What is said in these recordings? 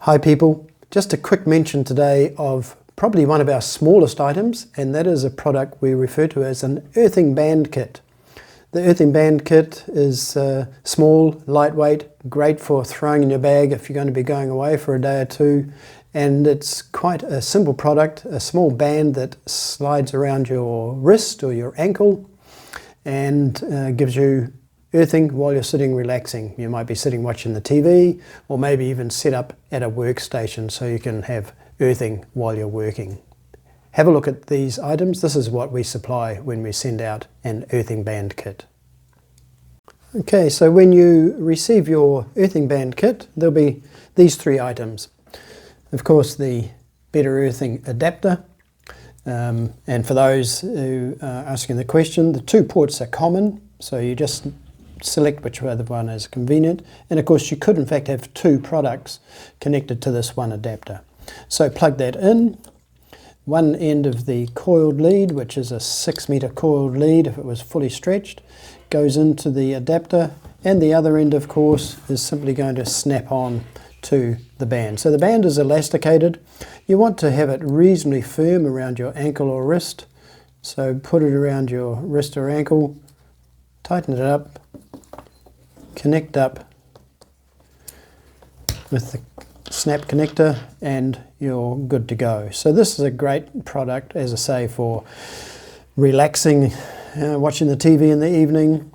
Hi people, just a quick mention today of probably one of our smallest items, and that is a product we refer to as an earthing band kit. The earthing band kit is small, lightweight, great for throwing in your bag if you're going to be going away for a day or two, and it's quite a simple product, a small band that slides around your wrist or your ankle and gives you earthing while you're sitting relaxing. You might be sitting watching the TV, or maybe even set up at a workstation so you can have earthing while you're working. Have a look at these items. This is what we supply when we send out an earthing band kit. Okay, so when you receive your earthing band kit, there'll be these three items. Of course, the BetterEarthing adapter. And for those who are asking the question, the two ports are common, so you just select whichever one is convenient. And of course you could in fact have two products connected to this one adapter. So plug that in. One end of the coiled lead, which is a 6-meter coiled lead if it was fully stretched, goes into the adapter, and the other end of course is simply going to snap on to the band. So the band is elasticated. You want to have it reasonably firm around your ankle or wrist. So put it around your wrist or ankle, tighten it up, connect up with the snap connector, and you're good to go. So this is a great product, as I say, for relaxing, watching the TV in the evening,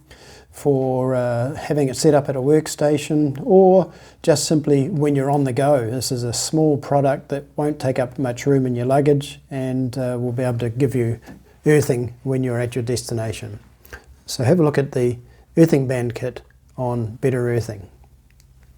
for having it set up at a workstation, or just simply when you're on the go. This is a small product that won't take up much room in your luggage and will be able to give you earthing when you're at your destination. So have a look at the earthing band kit on BetterEarthing.